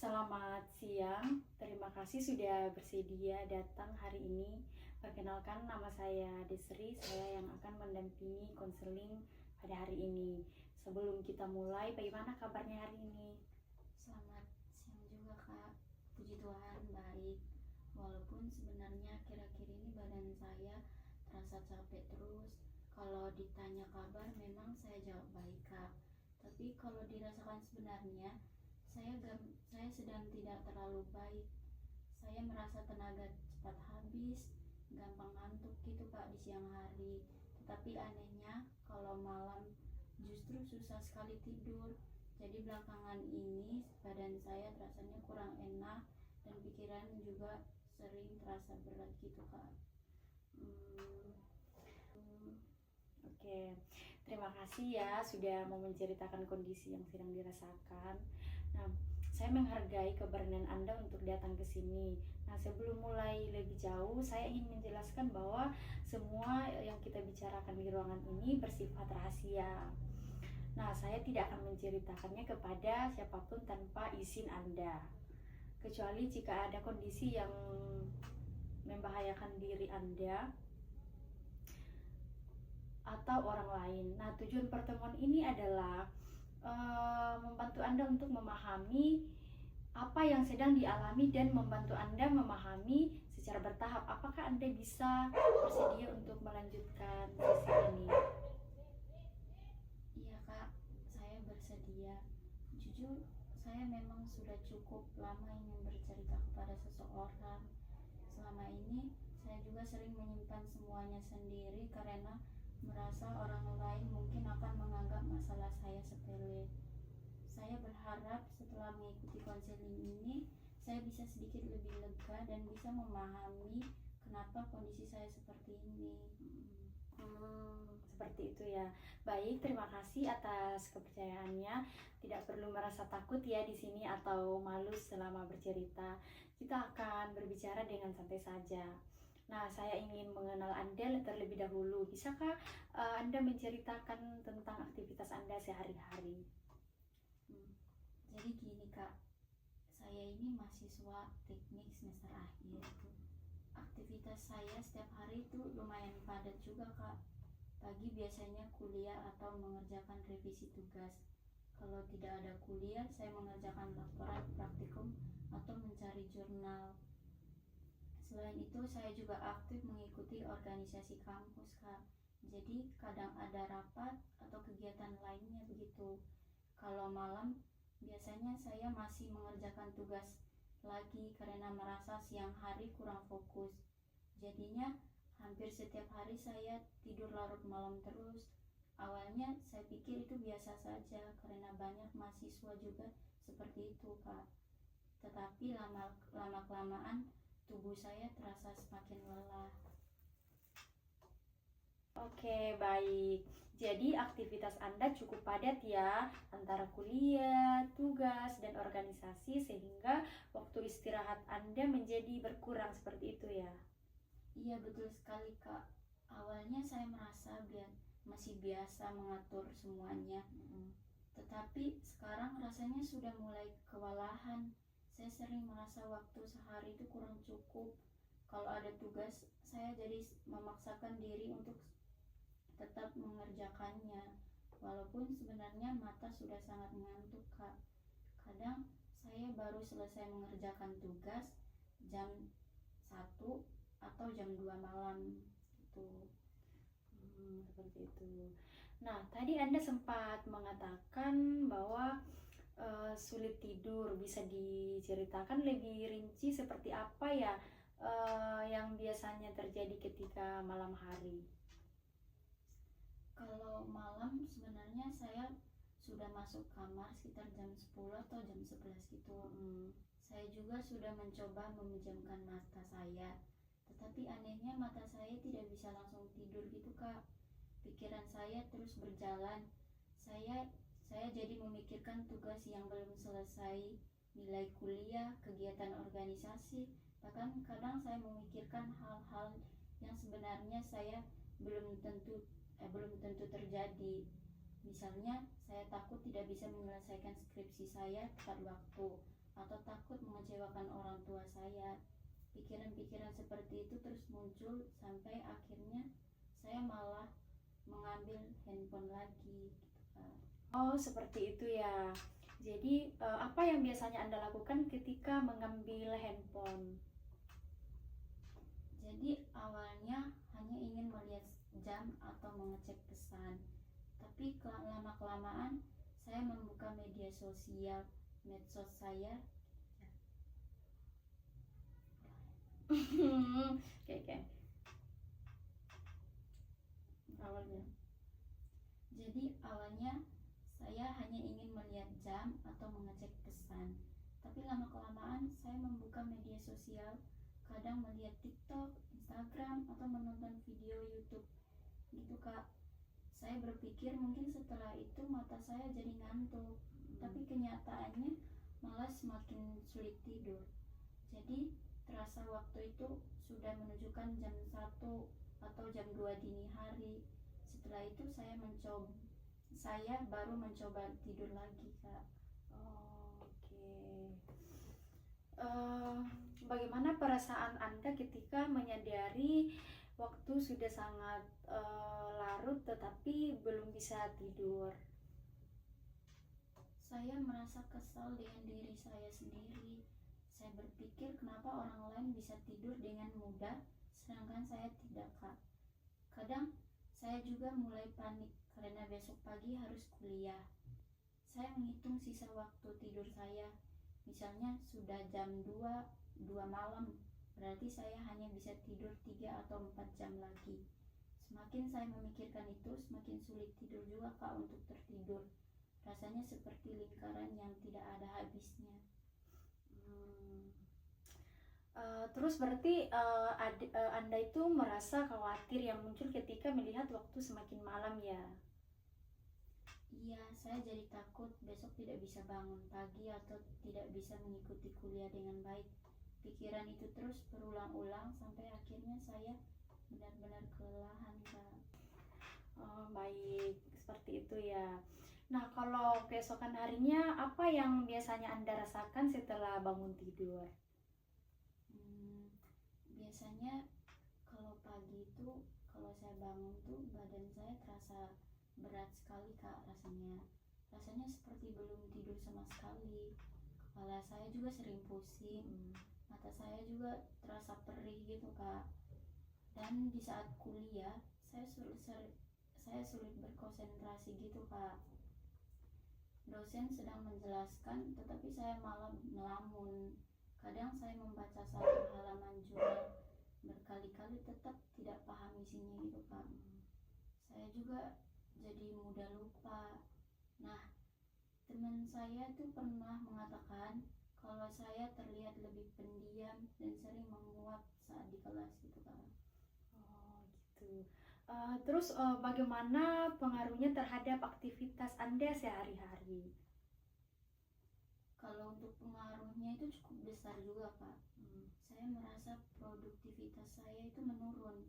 Selamat siang, terima kasih sudah bersedia datang hari ini. Perkenalkan, nama saya Desri, saya yang akan mendampingi konseling pada hari ini. Sebelum kita mulai, bagaimana kabarnya hari ini? Selamat siang juga Kak. Puji Tuhan baik. Walaupun sebenarnya akhir-akhir ini badan saya terasa capek terus. Kalau ditanya kabar memang saya jawab baik Kak. Tapi kalau dirasakan sebenarnya saya sedang tidak terlalu baik. Saya merasa tenaga cepat habis, gampang ngantuk gitu Kak di siang hari. Tetapi anehnya kalau malam justru susah sekali tidur. Jadi belakangan ini badan saya rasanya kurang enak dan pikiran juga sering terasa berat gitu Kak. Oke, terima kasih ya sudah mau menceritakan kondisi yang sedang dirasakan. Nah, saya menghargai keberanian Anda untuk datang ke sini. Nah, sebelum mulai lebih jauh, saya ingin menjelaskan bahwa semua yang kita bicarakan di ruangan ini bersifat rahasia. Nah, saya tidak akan menceritakannya kepada siapapun tanpa izin Anda. Kecuali jika ada kondisi yang membahayakan diri Anda atau orang lain. Nah, tujuan pertemuan ini adalah membantu Anda untuk memahami apa yang sedang dialami dan membantu Anda memahami secara bertahap apakah Anda bisa bersedia untuk melanjutkan sesi ini. Iya Kak, saya bersedia. Jujur, saya memang sudah cukup lama ingin bercerita kepada seseorang. Selama ini saya juga sering menyimpan semuanya sendiri karena merasa orang lain mungkin akan menganggap masalah saya sepele. Saya berharap setelah mengikuti konseling ini, saya bisa sedikit lebih lega dan bisa memahami kenapa kondisi saya seperti ini. Seperti itu ya. Baik, terima kasih atas kepercayaannya. Tidak perlu merasa takut ya di sini atau malu selama bercerita. Kita akan berbicara dengan santai saja. Nah, saya ingin mengenal Anda terlebih dahulu. Bisakah Anda menceritakan tentang aktivitas Anda sehari-hari? Jadi gini Kak, saya ini mahasiswa teknik semester akhir. Aktivitas saya setiap hari itu lumayan padat juga Kak. Pagi biasanya kuliah atau mengerjakan revisi tugas. Kalau tidak ada kuliah, saya mengerjakan laporan praktikum atau mencari jurnal. Selain itu, saya juga aktif mengikuti organisasi kampus, Kak. Jadi, kadang ada rapat atau kegiatan lainnya begitu. Kalau malam, biasanya saya masih mengerjakan tugas lagi karena merasa siang hari kurang fokus. Jadinya, hampir setiap hari saya tidur larut malam terus. Awalnya, saya pikir itu biasa saja karena banyak mahasiswa juga seperti itu, Kak. Tetapi lama-kelamaan, tubuh saya terasa semakin lelah. Oke, baik. Jadi aktivitas Anda cukup padat ya, antara kuliah, tugas, dan organisasi, sehingga waktu istirahat Anda menjadi berkurang seperti itu ya? Iya, betul sekali Kak. Awalnya saya merasa masih biasa mengatur semuanya. Tetapi sekarang rasanya sudah mulai kewalahan. Saya sering merasa waktu sehari itu kurang cukup. Kalau ada tugas, saya jadi memaksakan diri untuk tetap mengerjakannya. Walaupun sebenarnya mata sudah sangat mengantuk, Kak. Kadang saya baru selesai mengerjakan tugas jam 1 atau jam 2 malam gitu. Seperti itu. Nah, tadi Anda sempat mengatakan bahwa sulit tidur. Bisa diceritakan lebih rinci seperti apa ya yang biasanya terjadi ketika malam hari? Kalau malam sebenarnya saya sudah masuk kamar sekitar jam 10 atau jam 11 gitu. Saya juga sudah mencoba memejamkan mata saya, tetapi anehnya mata saya tidak bisa langsung tidur gitu Kak. Pikiran saya terus berjalan. Saya jadi memikirkan tugas yang belum selesai, nilai kuliah, kegiatan organisasi. Bahkan kadang saya memikirkan hal-hal yang sebenarnya saya belum tentu terjadi. Misalnya, saya takut tidak bisa menyelesaikan skripsi saya tepat waktu, atau takut mengecewakan orang tua saya. Pikiran-pikiran seperti itu terus muncul sampai akhirnya saya malah mengambil handphone lagi gitu, Kak. Oh, seperti itu ya. Jadi, apa yang biasanya Anda lakukan ketika mengambil handphone? Jadi awalnya hanya ingin melihat jam atau mengecek pesan, tapi lama-kelamaan saya membuka media sosial, medsos saya. Oke, oke. Awalnya. Jadi awalnya saya hanya ingin melihat jam atau mengecek pesan, tapi lama-kelamaan saya membuka media sosial, kadang melihat TikTok, Instagram, atau menonton video YouTube gitu, Kak. Saya berpikir mungkin setelah itu mata saya jadi ngantuk, tapi kenyataannya malah semakin sulit tidur. Jadi terasa waktu itu sudah menunjukkan jam 1 atau jam 2 dini hari. Setelah itu saya baru mencoba tidur lagi, Kak. Oh, oke. Bagaimana perasaan Anda ketika menyadari waktu sudah sangat larut tetapi belum bisa tidur? Saya merasa kesal dengan diri saya sendiri. Saya berpikir kenapa orang lain bisa tidur dengan mudah sedangkan saya tidak, Kak. Kadang saya juga mulai panik karena besok pagi harus kuliah. Saya menghitung sisa waktu tidur saya. Misalnya sudah jam 2 malam, berarti saya hanya bisa tidur 3 atau 4 jam lagi. Semakin saya memikirkan itu, semakin sulit tidur juga, Kak, untuk tertidur. Rasanya seperti lingkaran yang tidak ada habisnya. Terus berarti Anda itu merasa khawatir yang muncul ketika melihat waktu semakin malam ya? Iya, saya jadi takut besok tidak bisa bangun pagi atau tidak bisa mengikuti kuliah dengan baik. Pikiran itu terus berulang-ulang sampai akhirnya saya benar-benar kelelahan, Kak. Oh, baik, seperti itu ya. Nah, kalau keesokan harinya apa yang biasanya Anda rasakan setelah bangun tidur? Biasanya kalau pagi itu kalau saya bangun tuh badan saya terasa berat sekali, Kak, rasanya seperti belum tidur sama sekali. Kepala saya juga sering pusing, mata saya juga terasa perih gitu, Kak. Dan di saat kuliah saya sulit berkonsentrasi gitu, Kak. Dosen sedang menjelaskan tetapi saya malah melamun. Kadang saya membaca satu halaman jurnal berkali-kali tetap tidak paham isinya gitu, Kak. Saya juga jadi mudah lupa. Nah, teman saya tuh pernah mengatakan kalau saya terlihat lebih pendiam dan sering menguap saat di kelas gitu, Kak. Oh, gitu. Terus bagaimana pengaruhnya terhadap aktivitas Anda sehari-hari? Kalau untuk pengaruhnya itu cukup besar juga, Kak. Saya merasa produktivitas saya itu menurun.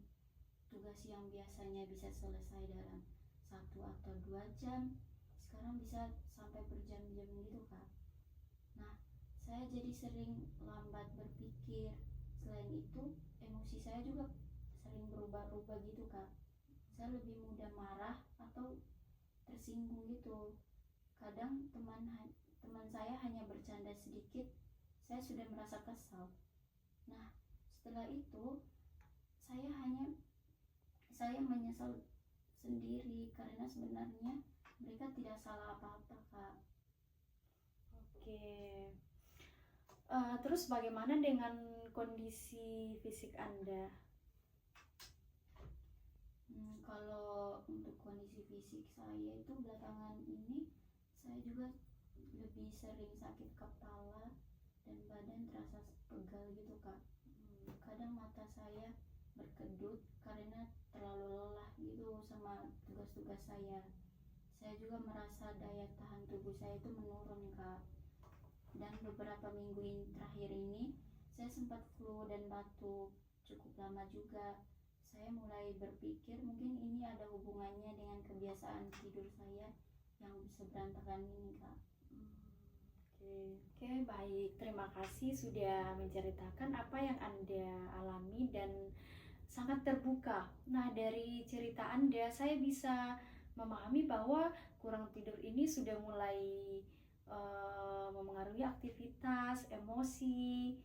Tugas yang biasanya bisa selesai dalam 1 atau 2 jam sekarang bisa sampai berjam-jam gitu, Kak. Nah, saya jadi sering lambat berpikir. Selain itu, emosi saya juga sering berubah-ubah gitu, Kak. Saya lebih mudah marah atau tersinggung gitu. Kadang teman saya hanya bercanda sedikit, saya sudah merasa kesal. Nah, setelah itu saya menyesal sendiri karena sebenarnya mereka tidak salah apa-apa, Kak. Oke. Terus bagaimana dengan kondisi fisik Anda? Kalau untuk kondisi fisik saya itu belakangan ini saya juga lebih sering sakit kepala dan badan terasa pegal gitu, Kak. Kadang mata saya berkedut karena terlalu lelah gitu sama tugas-tugas saya. Saya juga merasa daya tahan tubuh saya itu menurun, Kak. Dan beberapa minggu terakhir ini saya sempat flu dan batuk cukup lama juga. Saya mulai berpikir mungkin ini ada hubungannya dengan kebiasaan tidur saya yang seberantakan ini, Kak. Oke, baik. Terima kasih sudah menceritakan apa yang Anda alami dan sangat terbuka. Nah, dari cerita Anda, saya bisa memahami bahwa kurang tidur ini sudah mulai memengaruhi aktivitas, emosi,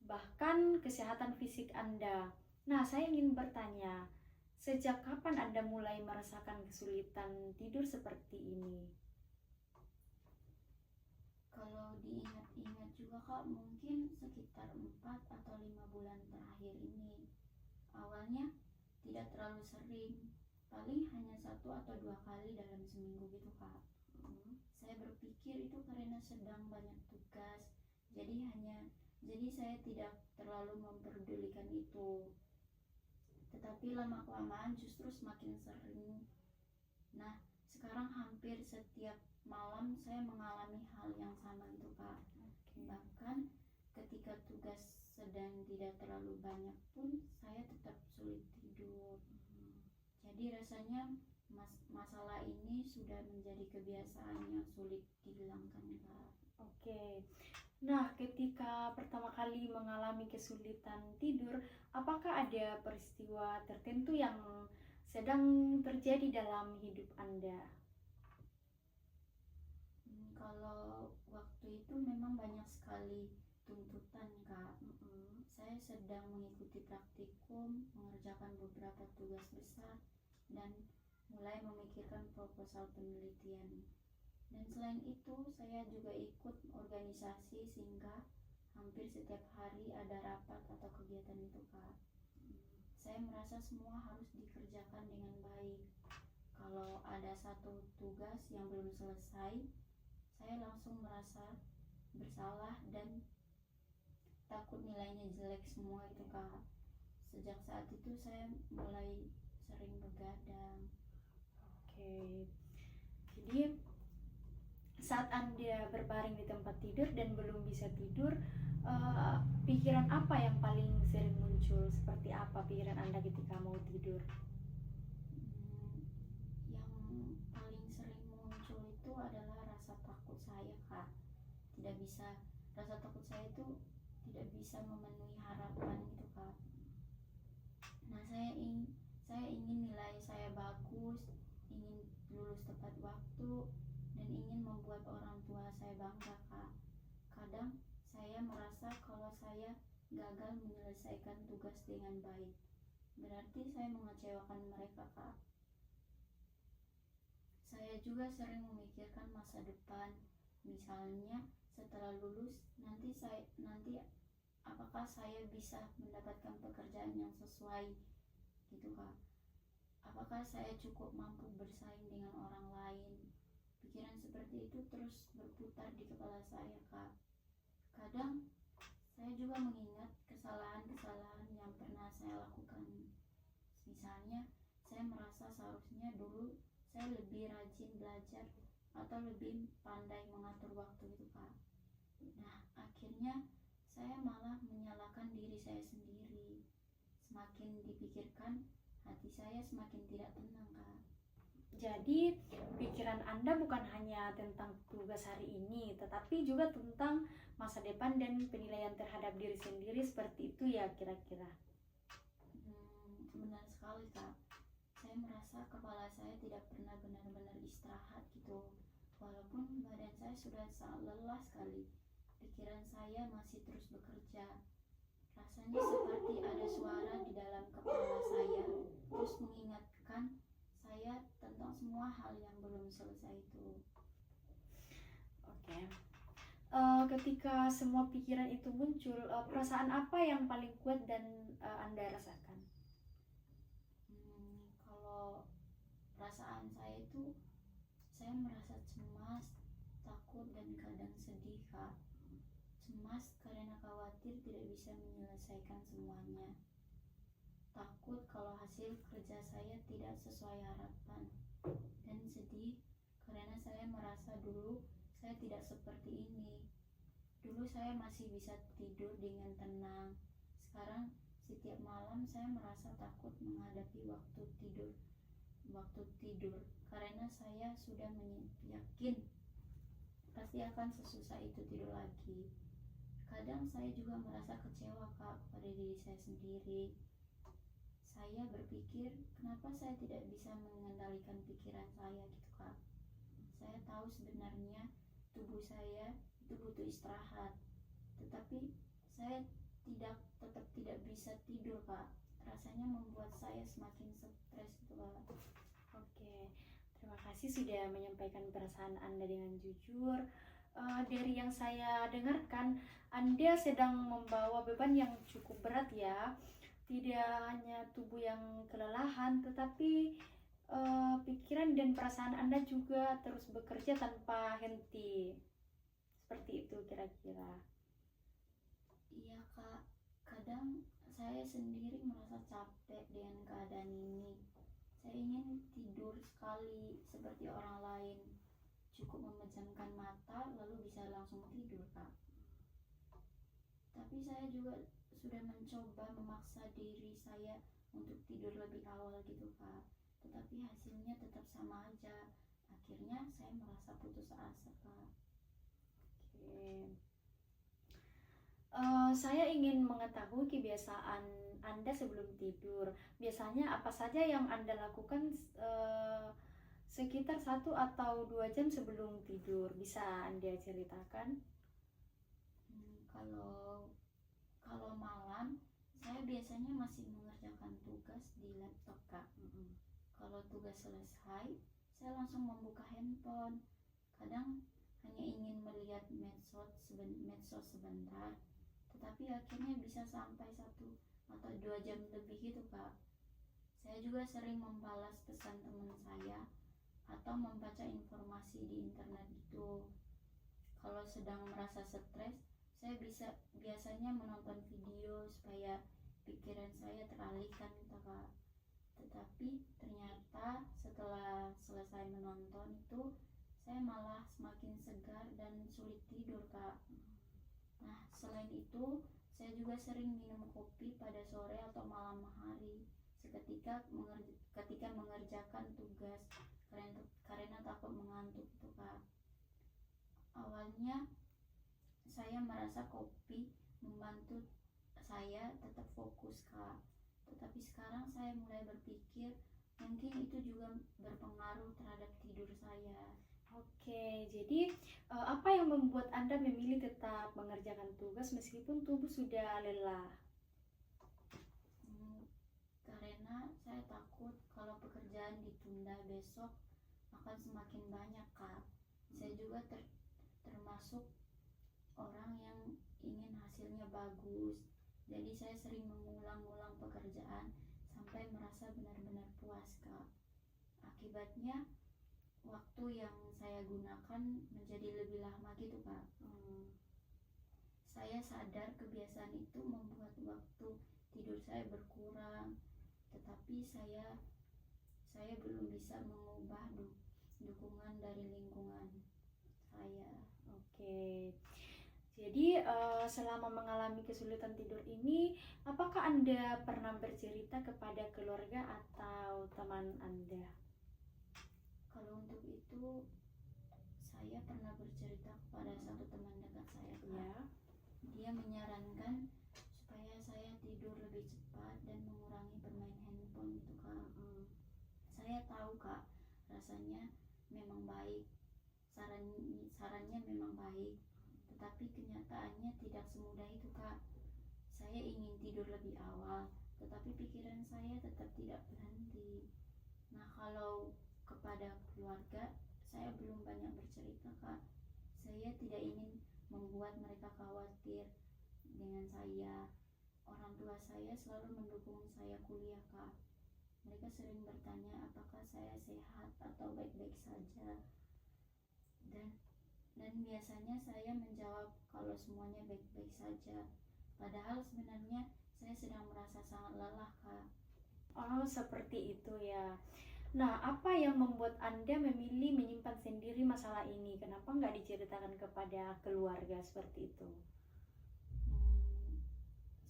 bahkan kesehatan fisik Anda. Nah, saya ingin bertanya, sejak kapan Anda mulai merasakan kesulitan tidur seperti ini? Kalau diingat-ingat juga Kak, mungkin sekitar 4 atau 5 bulan terakhir ini. Awalnya tidak terlalu sering, paling hanya 1 atau 2 kali dalam seminggu gitu Kak. Saya berpikir itu karena sedang banyak tugas, jadi saya tidak terlalu memperdulikan itu. Tetapi lama kelamaan justru semakin sering. Nah, sekarang hampir setiap malam saya mengalami hal yang sama itu Kak. Bahkan ketika tugas sedang tidak terlalu banyak pun saya tetap sulit tidur. Jadi rasanya masalah ini sudah menjadi kebiasaan yang sulit dihilangkan Kak. Oke. Nah, ketika pertama kali mengalami kesulitan tidur, apakah ada peristiwa tertentu yang sedang terjadi dalam hidup Anda? Kalau waktu itu memang banyak sekali tuntutan Kak. Saya sedang mengikuti praktikum, mengerjakan beberapa tugas besar, dan mulai memikirkan proposal penelitian. Dan selain itu saya juga ikut organisasi sehingga hampir setiap hari ada rapat atau kegiatan itu Kak. Saya merasa semua harus dikerjakan dengan baik. Kalau ada satu tugas yang belum selesai, saya langsung merasa bersalah dan takut nilainya jelek semua itu Kak. Sejak saat itu saya mulai sering begadang. Oke. Jadi saat Anda berbaring di tempat tidur dan belum bisa tidur, pikiran apa yang paling sering muncul? Seperti apa pikiran Anda ketika mau tidur? Yang paling sering muncul itu adalah rasa takut saya Kak. Rasa takut saya itu tidak bisa memenuhi harapan gitu Kak. Nah, saya ingin nilai saya bagus, ingin lulus tepat waktu, dan ingin membuat orang tua saya bangga Kak. Kadang saya merasa kalau saya gagal menyelesaikan tugas dengan baik, berarti saya mengecewakan mereka Kak. Saya juga sering memikirkan masa depan, misalnya setelah lulus nanti apakah saya bisa mendapatkan pekerjaan yang sesuai gitu Kak. Apakah saya cukup mampu bersaing dengan orang lain? Pikiran seperti itu terus berputar di kepala saya Kak. Kadang saya juga mengingat kesalahan-kesalahan yang pernah saya lakukan. Misalnya saya merasa seharusnya dulu saya lebih rajin belajar atau lebih pandai mengatur waktu itu Kak. Nah, akhirnya saya malah menyalahkan diri saya sendiri. Semakin dipikirkan, hati saya semakin tidak tenang Kak. Jadi pikiran Anda bukan hanya tentang tugas hari ini, tetapi juga tentang masa depan dan penilaian terhadap diri sendiri, seperti itu ya kira-kira? Benar sekali Kak. Saya merasa kepala saya tidak pernah benar-benar istirahat gitu. Walaupun badan saya sudah sangat lelah sekali, pikiran saya masih terus bekerja. Rasanya seperti ada suara di dalam kepala saya terus mengingatkan saya tentang semua hal yang belum selesai itu. Oke. Ketika semua pikiran itu muncul, perasaan apa yang paling kuat dan Anda rasakan? Kalau perasaan saya itu, saya merasa cemas, takut, dan kadang sedih Kak. Cemas karena khawatir tidak bisa menyelesaikan semuanya. Takut kalau hasil kerja saya tidak sesuai harapan. Dan sedih karena saya merasa dulu saya tidak seperti ini. Dulu saya masih bisa tidur dengan tenang. Sekarang setiap malam saya merasa takut menghadapi waktu tidur karena saya sudah yakin pasti akan sesusah itu tidur lagi. Kadang saya juga merasa kecewa Kak pada diri saya sendiri. Saya berpikir kenapa saya tidak bisa mengendalikan pikiran saya gitu Kak. Saya tahu sebenarnya tubuh saya itu butuh istirahat, tetapi saya tetap tidak bisa tidur Kak. Rasanya membuat saya semakin stres gitu Kak. Oke, terima kasih sudah menyampaikan perasaan Anda dengan jujur. Dari yang saya dengarkan, Anda sedang membawa beban yang cukup berat ya. Tidak hanya tubuh yang kelelahan, tetapi pikiran dan perasaan Anda juga terus bekerja tanpa henti. Seperti itu kira-kira. Iya Kak, kadang saya sendiri merasa capek dengan keadaan ini. Saya ingin tidur sekali seperti orang lain, cukup memejamkan mata lalu bisa langsung tidur Kak. Tapi saya juga sudah mencoba memaksa diri saya untuk tidur lebih awal gitu Kak, tetapi hasilnya tetap sama aja. Akhirnya saya merasa putus asa Kak. Oke. Saya ingin mengetahui kebiasaan Anda sebelum tidur. Biasanya apa saja yang Anda lakukan sekitar 1 atau 2 jam sebelum tidur? Bisa Anda ceritakan? Kalau malam saya biasanya masih mengerjakan tugas di laptop Kak. Kalau tugas selesai, saya langsung membuka handphone. Kadang hanya ingin melihat medsos sebentar, tetapi akhirnya bisa sampai 1 atau 2 jam lebih gitu Kak. Saya juga sering membalas pesan teman saya atau membaca informasi di internet gitu. Kalau sedang merasa stres, saya biasanya menonton video supaya pikiran saya teralihkan gitu Kak. Tetapi ternyata setelah selesai menonton itu, saya malah semakin segar dan sulit tidur Kak. Nah, selain itu, saya juga sering minum kopi pada sore atau malam hari ketika mengerjakan tugas karena takut mengantuk itu Kak. Awalnya saya merasa kopi membantu saya tetap fokus Kak, tetapi sekarang saya mulai berpikir mungkin itu juga berpengaruh terhadap tidur saya. Oke, jadi apa yang membuat Anda memilih tetap mengerjakan tugas meskipun tubuh sudah lelah? Karena saya takut kalau pekerjaan ditunda besok akan semakin banyak Kak. Saya juga termasuk orang yang ingin hasilnya bagus, jadi saya sering mengulang-ulang pekerjaan sampai merasa benar-benar puas Kak. Akibatnya waktu yang saya gunakan menjadi lebih lama gitu Kak. Saya sadar kebiasaan itu membuat waktu tidur saya berkurang, tetapi saya belum bisa mengubah dukungan dari lingkungan saya. Oke. Jadi selama mengalami kesulitan tidur ini, apakah Anda pernah bercerita kepada keluarga atau teman Anda? Kalau untuk itu, saya pernah bercerita kepada satu teman dekat saya Kak. Ya. Dia menyarankan supaya saya tidur lebih cepat dan mengurangi bermain handphone gitu Kak. Saya tahu Kak, rasanya memang baik, sarannya memang baik, tetapi kenyataannya tidak semudah itu Kak. Saya ingin tidur lebih awal, tetapi pikiran saya tetap tidak berhenti. Nah, kalau kepada keluarga, saya belum banyak bercerita Kak. Saya tidak ingin membuat mereka khawatir dengan saya. Orang tua saya selalu mendukung saya kuliah Kak. Mereka sering bertanya apakah saya sehat atau baik-baik saja. Dan biasanya saya menjawab kalau semuanya baik-baik saja. Padahal sebenarnya saya sedang merasa sangat lelah Kak. Oh, seperti itu ya. Nah, apa yang membuat Anda memilih menyimpan sendiri masalah ini? Kenapa nggak diceritakan kepada keluarga seperti itu?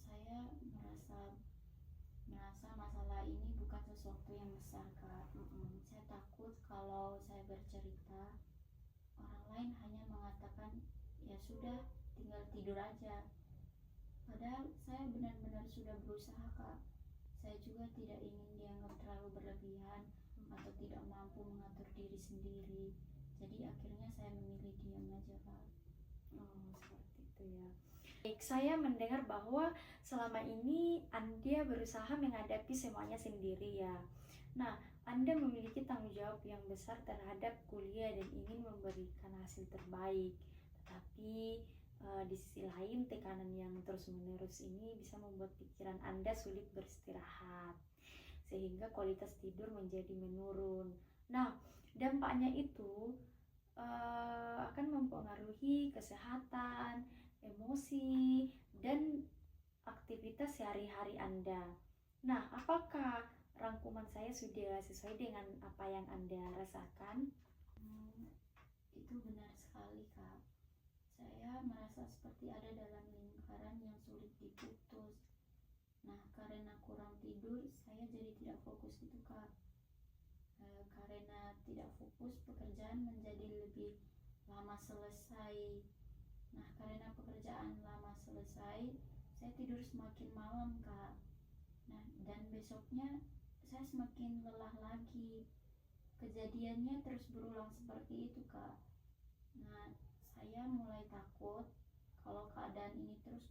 Saya merasa masalah ini bukan sesuatu yang besar Kak. Saya takut kalau saya bercerita, orang lain hanya mengatakan ya sudah, tinggal tidur aja. Padahal saya benar-benar sudah berusaha, Kak. Saya juga tidak ingin dianggap terlalu berlebihan atau tidak mampu mengatur diri sendiri. Jadi akhirnya saya memilih diam aja, Kak. Oh, seperti itu ya. Baik, saya mendengar bahwa selama ini Anda berusaha menghadapi semuanya sendiri ya. Nah, Anda memiliki tanggung jawab yang besar terhadap kuliah dan ingin memberikan hasil terbaik. Tetapi di sisi lain, tekanan yang terus-menerus ini bisa membuat pikiran Anda sulit beristirahat, sehingga kualitas tidur menjadi menurun. Nah, dampaknya itu akan mempengaruhi kesehatan, emosi, dan aktivitas sehari-hari Anda. Nah, apakah rangkuman saya sudah sesuai dengan apa yang Anda rasakan? Itu benar sekali, Kak. Saya merasa seperti ada dalam lingkaran yang sulit diputus. Nah, karena kurang tidur, saya jadi tidak fokus gitu, Kak. Karena tidak fokus, pekerjaan menjadi lebih lama selesai. Nah, karena pekerjaan lama selesai, saya tidur semakin malam, Kak. Nah, dan besoknya saya semakin lelah lagi. Kejadiannya terus berulang seperti itu, Kak. Nah, saya mulai takut kalau keadaan ini terus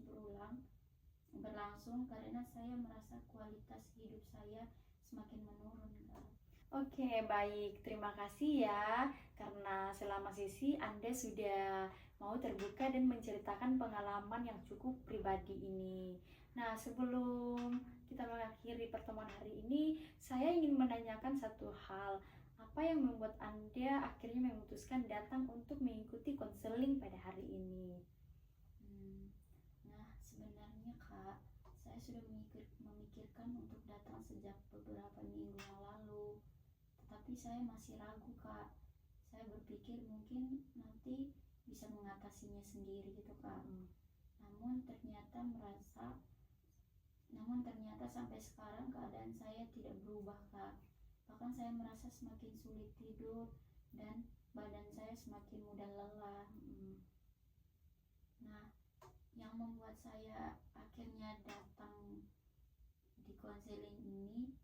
berlangsung karena saya merasa kualitas hidup saya semakin menurun, Kak. Oke, baik. Terima kasih ya, karena selama sesi Anda sudah mau terbuka dan menceritakan pengalaman yang cukup pribadi ini. Nah, sebelum kita mengakhiri pertemuan hari ini, saya ingin menanyakan satu hal. Apa yang membuat Anda akhirnya memutuskan datang untuk mengikuti konseling pada hari ini? Nah, sebenarnya, Kak, saya sudah memikirkan untuk datang sejak beberapa minggu yang lalu. Tetapi saya masih ragu, Kak. Saya berpikir mungkin nanti bisa mengatasinya sendiri gitu, Kak. Namun ternyata sampai sekarang keadaan saya tidak berubah, Kak. Bahkan saya merasa semakin sulit tidur dan badan saya semakin mudah lelah. Nah, yang membuat saya akhirnya datang di konseling ini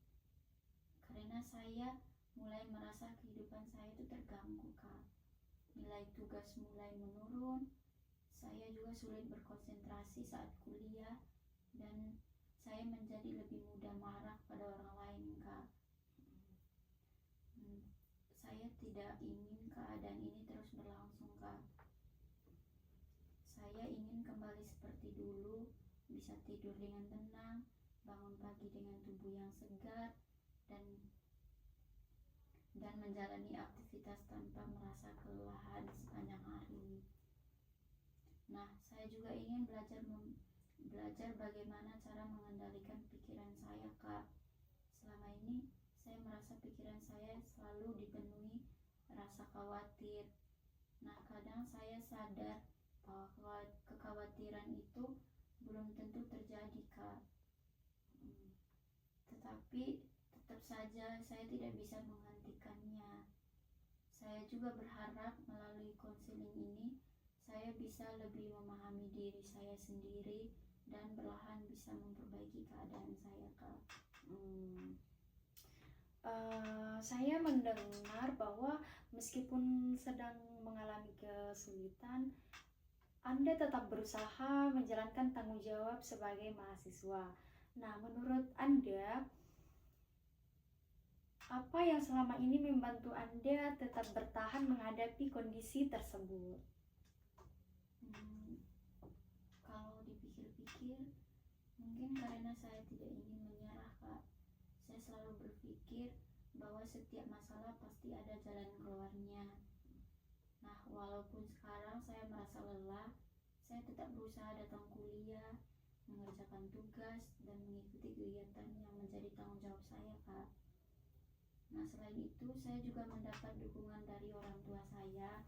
karena saya mulai merasa kehidupan saya itu terganggu, Kak. Nilai tugas mulai menurun, saya juga sulit berkonsentrasi saat kuliah, dan saya menjadi lebih mudah marah pada orang lain, Kak. Saya tidak ingin keadaan ini terus berlangsung, Kak. Saya ingin kembali seperti dulu, bisa tidur dengan tenang, bangun pagi dengan tubuh yang segar, dan menjalani aktivitas tanpa merasa kelelahan sepanjang hari. Nah, saya juga ingin belajar bagaimana cara mengendalikan pikiran saya, Kak. Selama ini saya merasa pikiran saya selalu dipenuhi rasa khawatir. Nah, kadang saya sadar bahwa kekhawatiran itu belum tentu terjadi, Kak. Tetapi tetap saja saya tidak bisa menghentikannya. Saya juga berharap melalui konseling ini saya bisa lebih memahami diri saya sendiri dan perlahan bisa memperbaiki keadaan saya, Kak. Saya mendengar bahwa meskipun sedang mengalami kesulitan, Anda tetap berusaha menjalankan tanggung jawab sebagai mahasiswa. Nah, menurut Anda, apa yang selama ini membantu Anda tetap bertahan menghadapi kondisi tersebut? Kalau dipikir-pikir, mungkin karena saya tidak ingin menyerah, Kak. Saya selalu berpikir bahwa setiap masalah pasti ada jalan keluarnya. Nah, walaupun sekarang saya merasa lelah, saya tetap berusaha datang kuliah, mengerjakan tugas, dan mengikuti kegiatan yang menjadi tanggung jawab saya, Kak. Nah, selain itu, saya juga mendapat dukungan dari orang tua saya,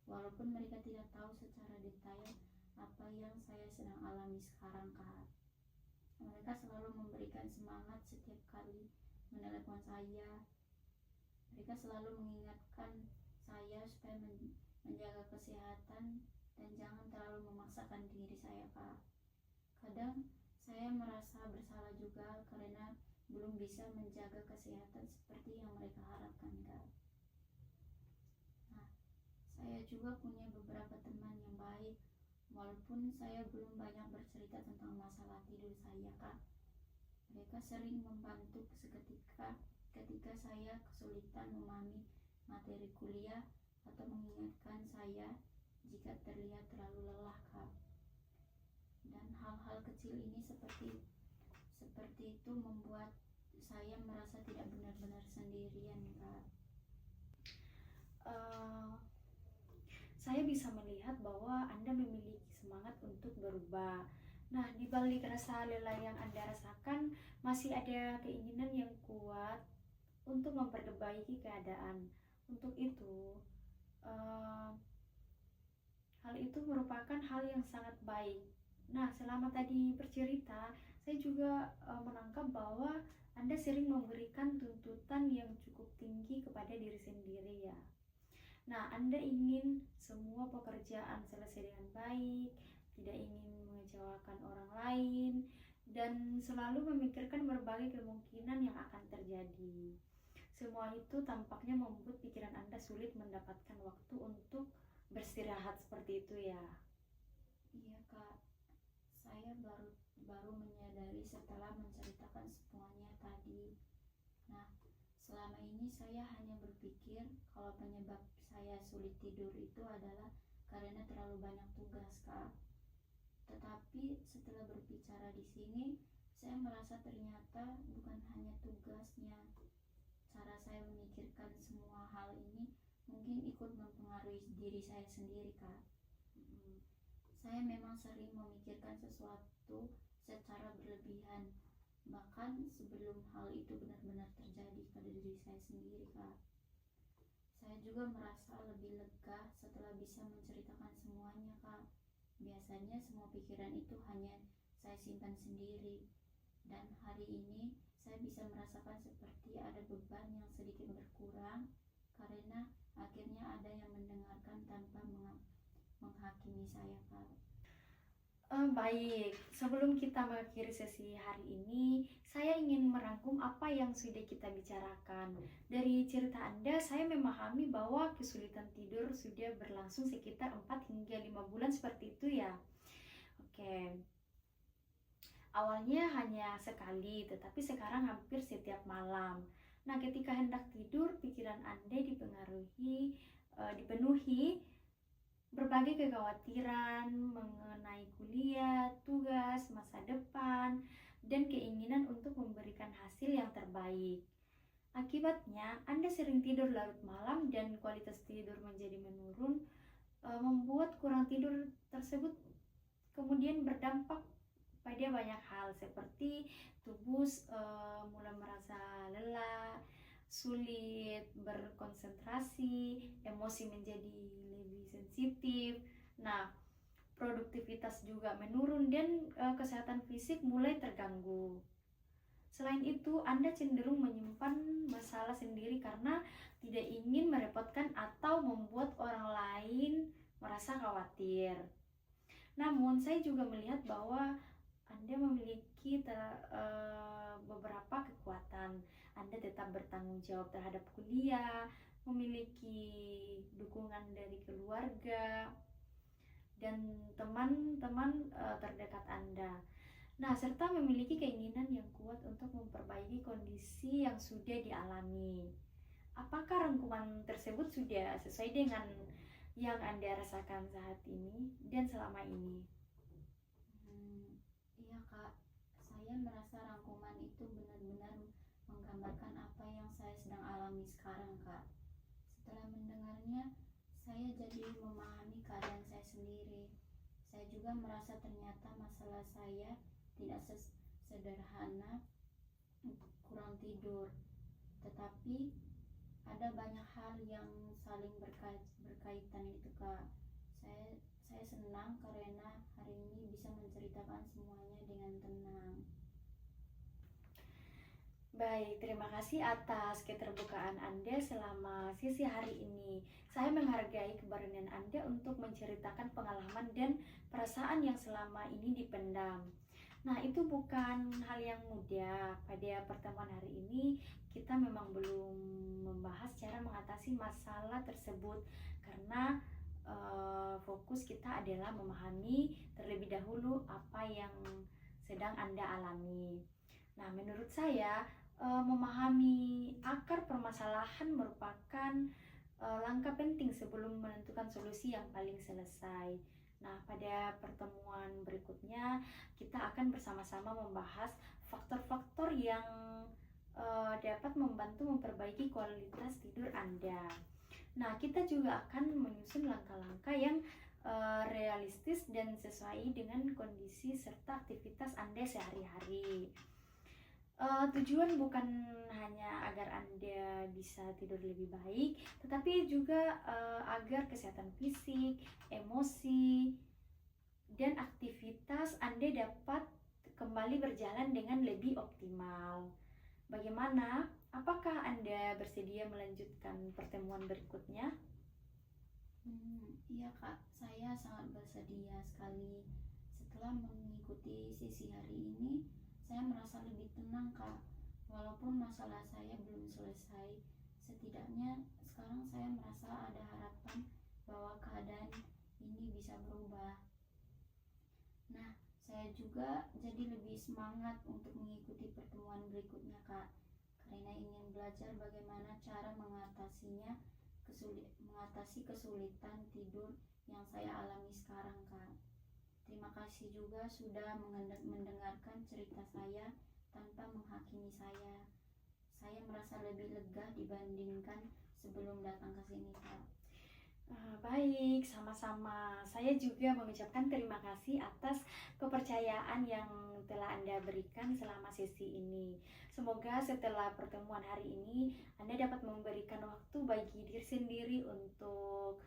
walaupun mereka tidak tahu secara detail apa yang saya sedang alami sekarang, Kak. Mereka selalu memberikan semangat setiap kali menelepon saya. Mereka selalu mengingatkan saya supaya menjaga kesehatan, dan jangan terlalu memaksakan diri saya, Kak. Kadang saya merasa bersalah juga karena belum bisa menjaga kesehatan seperti yang mereka harapkan, Kak. Nah, saya juga punya beberapa teman yang baik, walaupun saya belum banyak bercerita tentang masalah tidur saya, Kak. Mereka sering membantu ketika saya kesulitan memahami materi kuliah atau mengingatkan saya jika terlihat terlalu lelah, Kak. Dan hal-hal kecil ini seperti itu membuat saya merasa tidak benar-benar sendirian, Kak. Saya bisa melihat bahwa Anda memiliki semangat untuk berubah. Nah, di balik rasa lelah yang Anda rasakan, masih ada keinginan yang kuat untuk memperbaiki keadaan. Untuk itu, hal itu merupakan hal yang sangat baik. Nah, selama tadi bercerita, saya juga menangkap bahwa Anda sering memberikan tuntutan yang cukup tinggi kepada diri sendiri ya. Nah, Anda ingin semua pekerjaan selesai dengan baik, tidak ingin mengecewakan orang lain, dan selalu memikirkan berbagai kemungkinan yang akan terjadi. Semua itu tampaknya membuat pikiran Anda sulit mendapatkan waktu untuk beristirahat seperti itu ya. Iya, Kak. Saya baru menyadari setelah menceritakan semuanya tadi. Nah, selama ini saya hanya berpikir kalau penyebab saya sulit tidur itu adalah karena terlalu banyak tugas, Kak. Tetapi setelah berbicara di sini, saya merasa ternyata bukan hanya tugasnya. Cara saya memikirkan semua hal ini mungkin ikut mempengaruhi diri saya sendiri, Kak. Saya memang sering memikirkan sesuatu secara berlebihan, bahkan sebelum hal itu benar-benar terjadi pada diri saya sendiri, Kak. Saya juga merasa lebih lega setelah bisa menceritakan semuanya, Kak. Biasanya semua pikiran itu hanya saya simpan sendiri, dan hari ini saya bisa merasakan seperti ada beban yang sedikit berkurang karena akhirnya ada yang mendengarkan tanpa menghakimi saya, Kak. Baik, sebelum kita mengakhiri sesi hari ini, saya ingin merangkum apa yang sudah kita bicarakan. Dari cerita Anda, saya memahami bahwa kesulitan tidur sudah berlangsung sekitar 4 hingga 5 bulan seperti itu ya. Oke. Awalnya hanya sekali, tetapi sekarang hampir setiap malam. Nah, ketika hendak tidur, pikiran Anda dipenuhi berbagai kekhawatiran mengenai kuliah, tugas, masa depan, dan keinginan untuk memberikan hasil yang terbaik. Akibatnya, Anda sering tidur larut malam dan kualitas tidur menjadi menurun, membuat kurang tidur tersebut kemudian berdampak pada banyak hal seperti tubuh mulai merasa lelah, sulit berkonsentrasi, emosi menjadi lebih sensitif. Nah, produktivitas juga menurun dan kesehatan fisik mulai terganggu. Selain itu, Anda cenderung menyimpan masalah sendiri karena tidak ingin merepotkan atau membuat orang lain merasa khawatir. Namun, saya juga melihat bahwa Anda memiliki beberapa kekuatan. Anda tetap bertanggung jawab terhadap kuliah, memiliki dukungan dari keluarga dan teman-teman terdekat Anda. Nah, serta memiliki keinginan yang kuat untuk memperbaiki kondisi yang sudah dialami. Apakah rangkuman tersebut sudah sesuai dengan yang Anda rasakan saat ini dan selama ini? Iya, Kak. Saya merasa rangkuman itu benar-benar menggambarkan apa yang saya sedang alami sekarang, Kak. Setelah mendengarnya, saya jadi memahami keadaan saya sendiri. Saya juga merasa ternyata masalah saya tidak sederhana kurang tidur, tetapi ada banyak hal yang saling berkaitan gitu, Kak. Saya senang karena hari ini bisa menceritakan semuanya dengan tenang. Baik, terima kasih atas keterbukaan Anda selama sesi hari ini. Saya menghargai keberanian Anda untuk menceritakan pengalaman dan perasaan yang selama ini dipendam. Nah, itu bukan hal yang mudah. Pada pertemuan hari ini, kita memang belum membahas cara mengatasi masalah tersebut karena fokus kita adalah memahami terlebih dahulu apa yang sedang Anda alami. Nah, menurut saya, memahami akar permasalahan merupakan langkah penting sebelum menentukan solusi yang paling selesai. Nah, pada pertemuan berikutnya kita akan bersama-sama membahas faktor-faktor yang dapat membantu memperbaiki kualitas tidur Anda. Nah, kita juga akan menyusun langkah-langkah yang realistis dan sesuai dengan kondisi serta aktivitas Anda sehari-hari. Tujuan bukan hanya agar Anda bisa tidur lebih baik, tetapi juga agar kesehatan fisik, emosi, dan aktivitas Anda dapat kembali berjalan dengan lebih optimal. Bagaimana? Apakah Anda bersedia melanjutkan pertemuan berikutnya? Iya Kak, saya sangat bersedia sekali. Setelah mengikuti sesi hari ini, saya merasa lebih tenang Kak. Walaupun masalah saya belum selesai, setidaknya sekarang saya merasa ada harapan bahwa keadaan ini bisa berubah. Nah, saya juga jadi lebih semangat untuk mengikuti pertemuan berikutnya Kak, karena ingin belajar bagaimana cara mengatasi kesulitan tidur yang saya alami sekarang Kak. Terima kasih juga sudah mendengarkan cerita saya tanpa menghakimi saya. Saya merasa lebih lega dibandingkan sebelum datang ke sini Kak. Baik, sama-sama. Saya juga mengucapkan terima kasih atas kepercayaan yang telah Anda berikan selama sesi ini. Semoga setelah pertemuan hari ini, Anda dapat memberikan waktu bagi diri sendiri untuk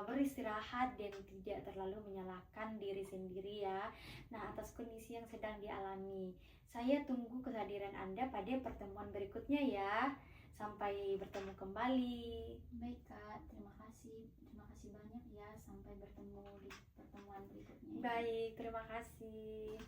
beristirahat dan tidak terlalu menyalahkan diri sendiri ya. Nah, atas kondisi yang sedang dialami, saya tunggu kehadiran Anda pada pertemuan berikutnya ya. Sampai bertemu kembali. Baik Kak, terima kasih banyak ya. Sampai bertemu di pertemuan berikutnya. Baik, terima kasih.